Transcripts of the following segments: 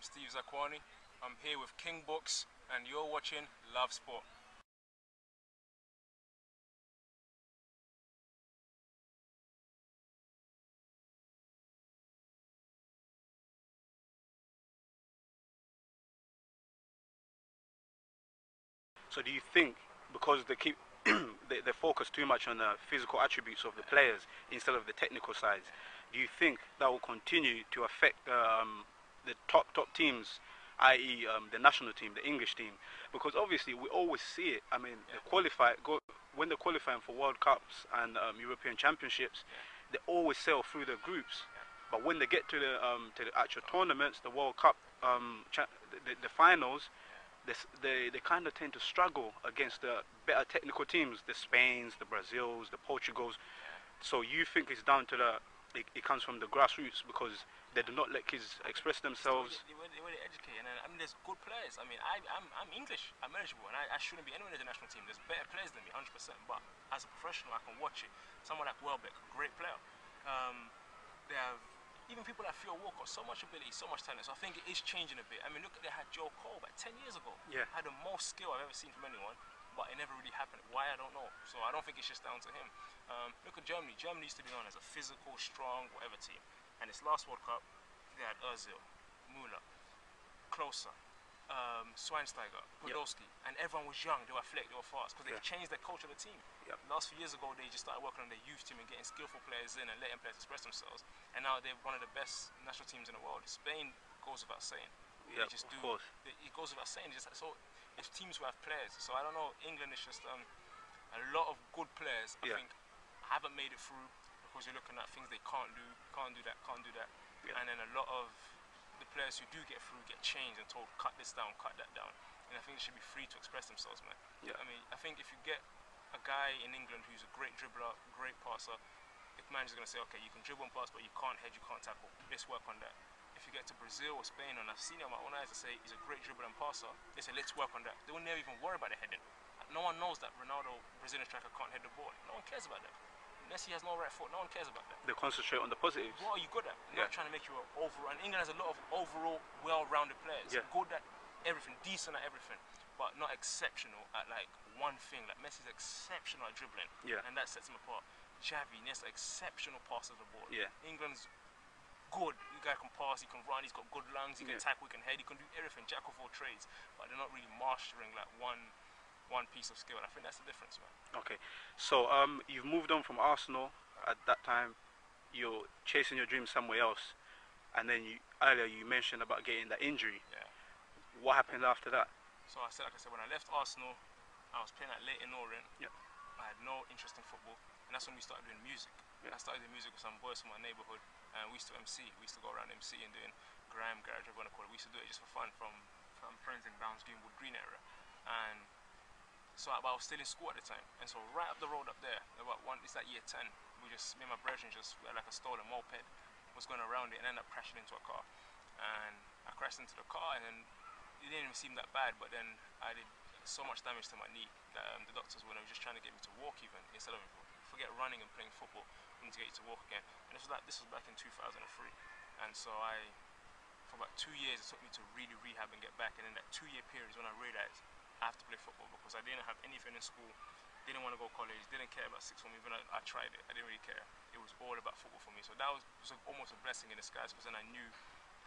I'm Steve Zakuani. I'm here with King Books, and you're watching Love Sport. So do you think because they keep they focus too much on the physical attributes of the players instead of the technical sides, do you think that will continue to affect the top teams, i.e. The national team, the English team? Because obviously we always see it. I mean, when they're qualifying for World Cups and European Championships, they always sail through the groups. But when they get to the actual tournaments, the World Cup, the finals, they kind of tend to struggle against the better technical teams, the Spains, the Brazils, the Portugals. So you think it's down to it comes from the grassroots because they do not let kids express themselves. The way they educate, and I mean, there's good players. I mean, I'm English, I'm eligible, and I shouldn't be anywhere near the national team. There's better players than me, 100%. But as a professional, I can watch it. Someone like Welbeck, great player. They have even people like Theo Walcott, so much ability, so much talent. So I think it is changing a bit. I mean, look, they had Joe Cole about 10 years ago. Yeah. Had the most skill I've ever seen from anyone, but it never really happened. Why, I don't know. So I don't think it's just down to him. Look at Germany. Germany used to be known as a physical, strong, whatever team. And this last World Cup, they had Ozil, Müller, Klose, Schweinsteiger, Podolski, and everyone was young. They were athletic, they were fast, because they changed the culture of the team. Last few years ago, they just started working on their youth team and getting skillful players in and letting players express themselves. And now they're one of the best national teams in the world. Spain goes without saying. Yeah, they just of course. It goes without saying. So it's teams who have players. So I don't know. England is just a lot of good players. I think haven't made it through because you're looking at things they can't do, can't do that. And then a lot of the players who do get through get changed and told cut this down, cut that down. And I think they should be free to express themselves, man. I mean, I think if you get a guy in England who's a great dribbler, great passer, the manager's going to say, okay, you can dribble and pass, but you can't head, you can't tackle. Let's work on that. If you get to Brazil or Spain, and I've seen it with my own eyes, I say he's a great dribbler and passer, they say, let's work on that. They will never even worry about the heading. No one knows that Ronaldo, Brazilian striker, can't head the ball. No one cares about that. Messi has no right foot. No one cares about that. They concentrate on the positives. What are you good at? They're not trying to make you an overall. And England has a lot of overall, well-rounded players. Good at everything, decent at everything, but not exceptional at like one thing. Like Messi's exceptional at dribbling, and that sets him apart. Xavi, Iniesta, exceptional passes of the ball. England's good. You guy can pass, he can run, he's got good lungs, he can tackle, he can head, he can do everything. Jack of all trades, but they're not really mastering like one piece of skill. And I think that's the difference, man. Okay, so you've moved on from Arsenal at that time. You're chasing your dreams somewhere else, and then earlier you mentioned about getting that injury. What happened after that? So like I said, when I left Arsenal, I was playing at Leighton Orient. I had no interest in football, and that's when we started doing music. I started doing music with some boys from my neighborhood, and we used to MC. We used to go around MC and doing grime, garage, whatever you want to call it. We used to do it just for fun from friends in Downs Green, Wood Green area. And so I was still in school at the time, and so right up the road up there, it's like year 10, me and my brethren we had like a stolen moped, was going around it and ended up crashing into a car. And I crashed into the car, and then it didn't even seem that bad, but then I did so much damage to my knee that the doctors were just trying to get me to walk even, instead of forget running and playing football, we need to get you to walk again. And this was back in 2003, and so for about 2 years it took me to really rehab and get back, and in that 2-year period is when I realized I have to play football, because I didn't have anything in school, didn't want to go to college, didn't care about sixth form. Even I tried it, I didn't really care. It was all about football for me. So that was almost a blessing in disguise, because then I knew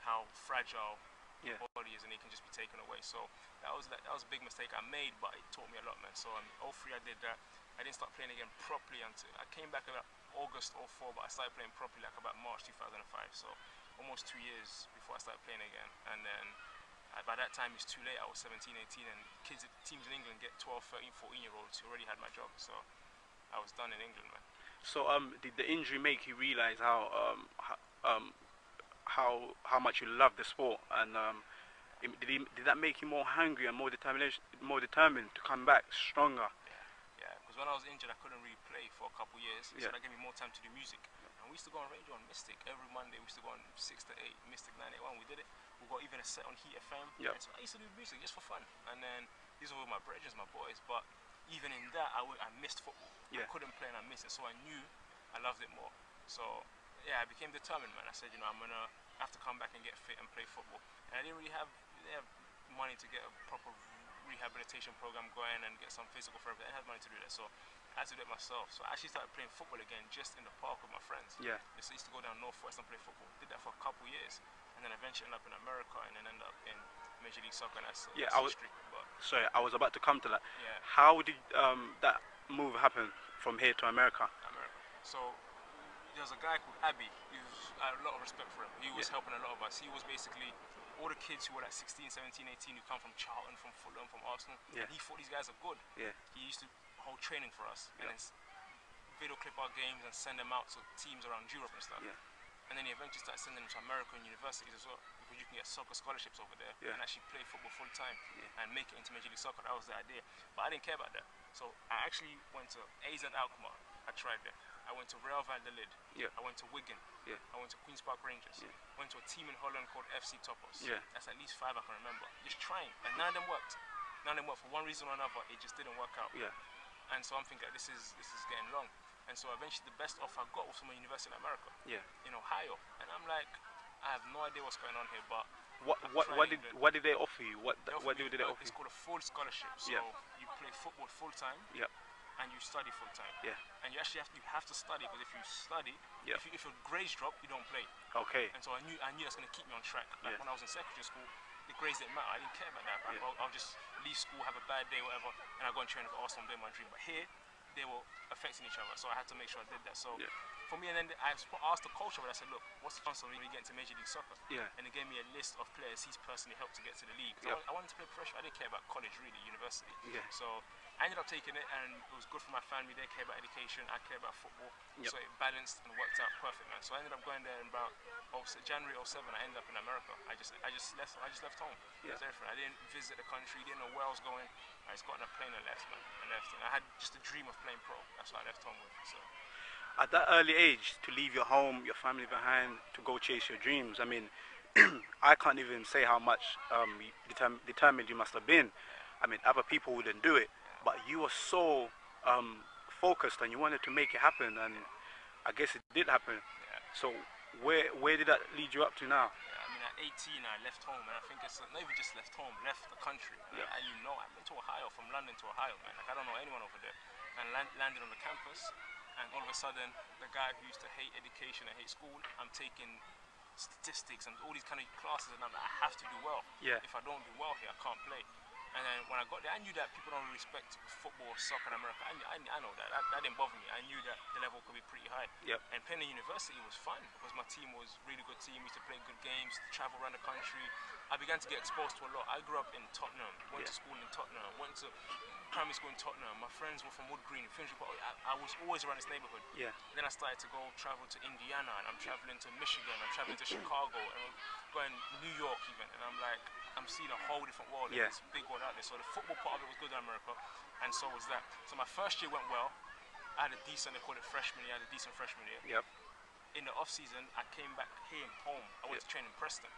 how fragile your body is and it can just be taken away. So that was a big mistake I made, but it taught me a lot, man. So 03 I did that. I didn't start playing again properly until I came back about August 04, but I started playing properly like about March 2005. So almost 2 years before I started playing again. And then by that time it's too late. I was 17, 18, and teams in England get 12, 13, 14-year-olds who already had my job. So I was done in England, man. So did the injury make you realize how much you love the sport, and did that make you more hungry and more determined to come back stronger? Yeah, because when I was injured I couldn't really play for a couple years, so that gave me more time to do music. And we used to go on radio on Mystic every Monday. We used to go on 6 to 8, Mystic 981. We did it. We got even a set on Heat FM. So I used to do music just for fun. And then these were with my brothers, my boys. But even in that, I missed football. I couldn't play and I missed it. So I knew I loved it more. So yeah, I became determined, man. I said, I'm gonna I have to come back and get fit and play football. And I didn't really have money to get a proper rehabilitation program going and get some physical therapy. I didn't have money to do that, so I had to do it myself. So I actually started playing football again just in the park with my friends. Yeah. So I used to go down Northwest and play football. Did that for a couple years, and then eventually ended up in America and then ended up in Major League Soccer. And that's history. But sorry, I was about to come to that. yeah. How did that move happen from here to America? So there's a guy called Abby. I have a lot of respect for him. He was helping a lot of us. He was basically all the kids who were like 16, 17, 18 who come from Charlton, from Fulham, from Arsenal. Yeah. And he thought these guys are good. Yeah. He used to hold training for us and then video clip our games and send them out to teams around Europe and stuff. Yeah. And then he eventually started sending them to American universities as well, because you can get soccer scholarships over there and actually play football full time and make it into Major League Soccer. That was the idea. But I didn't care about that. So I actually went to AZ Alkmaar. I tried there. I went to Real Valladolid. Yeah. I went to Wigan. Yeah. I went to Queen's Park Rangers. Yeah. Went to a team in Holland called FC Topos. Yeah. That's at least 5 I can remember. Just trying, and none of them worked. None of them worked for one reason or another. It just didn't work out. Yeah. And so I'm thinking this is getting long. And so eventually the best offer I got was from a university in America. Yeah. In Ohio. And I'm like, I have no idea what's going on here, but what did they offer you? What did they offer you? It's called a full scholarship. So you play football full time. Yeah. And you study full time. Yeah. And you actually have to study, because if you study, if your grades drop, you don't play. Okay. And so I knew that's going to keep me on track. Like when I was in secondary school, the grades didn't matter. I didn't care about that. I'll just leave school, have a bad day, whatever, and I'll go and train for Arsenal, do my dream. But here, they were affecting each other, so I had to make sure I did that. So for me, and then I asked the coach over it. I said, look, what's the chance of me getting to Major League Soccer? Yeah. And they gave me a list of players he's personally helped to get to the league. I wanted to play professional. I didn't care about college, really, university. Yeah. So I ended up taking it, and it was good for my family. They care about education. I care about football. So it balanced and worked out perfect, man. So I ended up going there in about January 07. I ended up in America. I just left home. Yeah. It was everything. I didn't visit the country. Didn't know where I was going. I just got on a plane and left, man. And I had just a dream of playing pro. That's what I left home with. So. At that early age, to leave your home, your family behind, to go chase your dreams, I mean, I can't even say how much determined you must have been. I mean, other people wouldn't do it, but you were so focused and you wanted to make it happen, and I guess it did happen. So where did that lead you up to now? I mean, at 18, I left home, and I think it's not even just left home, left the country. I've been to Ohio, from London to Ohio, man. Like, I don't know anyone over there. And landed on the campus, and all of a sudden, the guy who used to hate education and hate school, I'm taking statistics and all these kind of classes, and I'm like, I have to do well. Yeah. If I don't do well here, I can't play. And then when I got there, I knew that people don't really respect football or soccer in America. I know that. That didn't bother me. I knew that the level could be pretty high. Yep. And Penn University was fun, because my team was a really good team. We used to play good games, travel around the country. I began to get exposed to a lot. I grew up in Tottenham, went to school in Tottenham, went to primary school in Tottenham. My friends were from Wood Green, Finchley Park. I was always around this neighborhood. Yeah. And then I started to travel to Indiana, and I'm traveling to Michigan, I'm traveling to Chicago, and I'm going to New York even. And I'm like, I'm seeing a whole different world. Yeah. This big world out there. So the football part of it was good in America, and so was that. So my first year went well. I had a decent, they call it freshman year. I had a decent freshman year. Yep. In the off season, I came back here home. I went to train in Preston,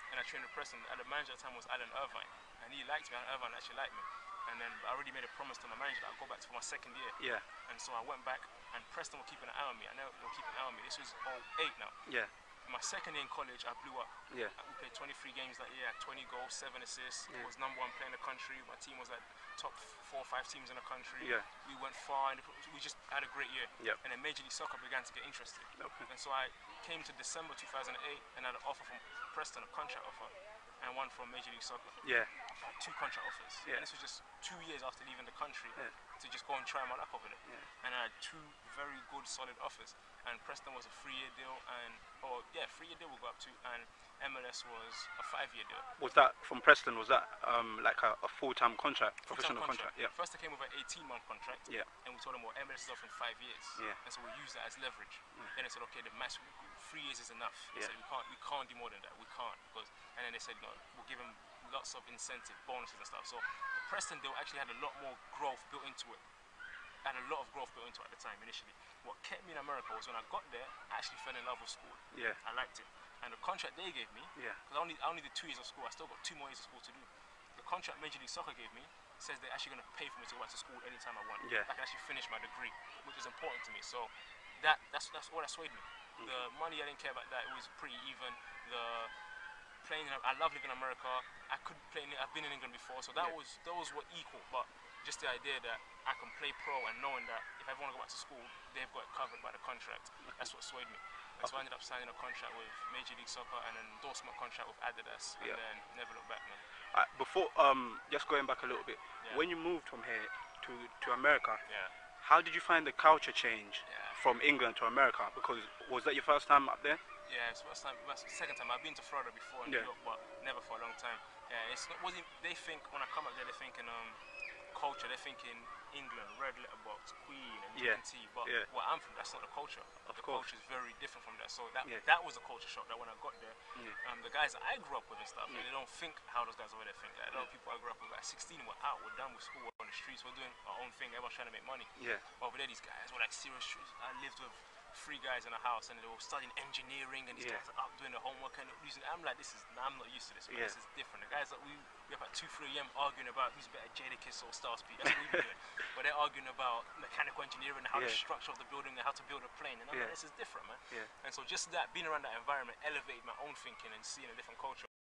and I trained in Preston. And the manager at the time was Alan Irvine, and he liked me. Alan Irvine actually liked me. And then I already made a promise to my manager that I'd go back for my second year. Yeah. And so I went back, and Preston were keeping an eye on me. I know they were keeping an eye on me. This was 08 now. Yeah. My second year in college, I blew up. Yeah. We played 23 games that year, 20 goals, 7 assists. Was #1 player in the country. My team was like top 4 or 5 teams in the country. Yeah. We went far, and we just had a great year. Yep. And then Major League Soccer began to get interested. Okay. And so I came to December 2008 and had an offer from Preston, a contract offer, and one from Major League Soccer. Yeah. I had 2 contract offers. Yeah. And this was just 2 years after leaving the country to just go and try my luck over there. Yeah. And I had 2 very good, solid offers. And Preston was a 3-year deal, and 3-year deal we'll go up to, and MLS was a 5-year deal. Was that from Preston? Was that like a full-time contract, professional contract? Yeah. First, they came with an 18-month contract. Yeah. And we told them, well, MLS is offering 5 years. Yeah. And so we used that as leverage. Then they said, okay, the max 3 years is enough. They Yeah. said we can't do more than that. We can't, and then they said, no, we'll give them lots of incentive, bonuses and stuff. So the Preston deal actually had a lot more growth built into it. I had a lot of growth built into it at the time initially. What kept me in America was when I got there, I actually fell in love with school. Yeah. I liked it. And the contract they gave me, because I only did 2 years of school, I still got 2 more years of school to do. The contract Major League Soccer gave me says they're actually going to pay for me to go back to school anytime I want. Yeah. I can actually finish my degree, which is important to me. So that's all that swayed me. The money, I didn't care about that. It was pretty even. the playing. I love living in America. I could play. I've been in England before, so those were equal. But just the idea that I can play pro and knowing that if I ever want to go back to school, they've got it covered by the contract. That's what swayed me. And so I ended up signing a contract with Major League Soccer and an endorsement contract with Adidas, and then never looked back, man. Before, just going back a little bit, when you moved from here to America, how did you find the culture change from England to America? Because was that your first time up there? Yeah, it's first time. Second time. I've been to Florida before in New York, but never for a long time. Yeah, wasn't. They think when I come up there, they're thinking culture. They're thinking England, red letterbox, Queen, and tea. But where I'm from, that's not the culture. The culture is very different from that. So that was a culture shock. That when I got there, the guys that I grew up with and stuff, they don't think how those guys over there think. Like, a lot of people I grew up with at 16 were out, we're done with school, we're on the streets, we're doing our own thing. Everyone's trying to make money. Over there, these guys were like serious. I lived with 3 guys in a house and they were studying engineering and these guys are up doing the homework and using. I'm like, I'm not used to this. This is different. The guys that we up at 2, 3 a.m. arguing about who's better, Jadakiss or Starspeed. That's what we be doing. But they're arguing about mechanical engineering, how the structure of the building, and how to build a plane. And I'm like, this is different, man. And so just that being around that environment elevated my own thinking and seeing a different culture.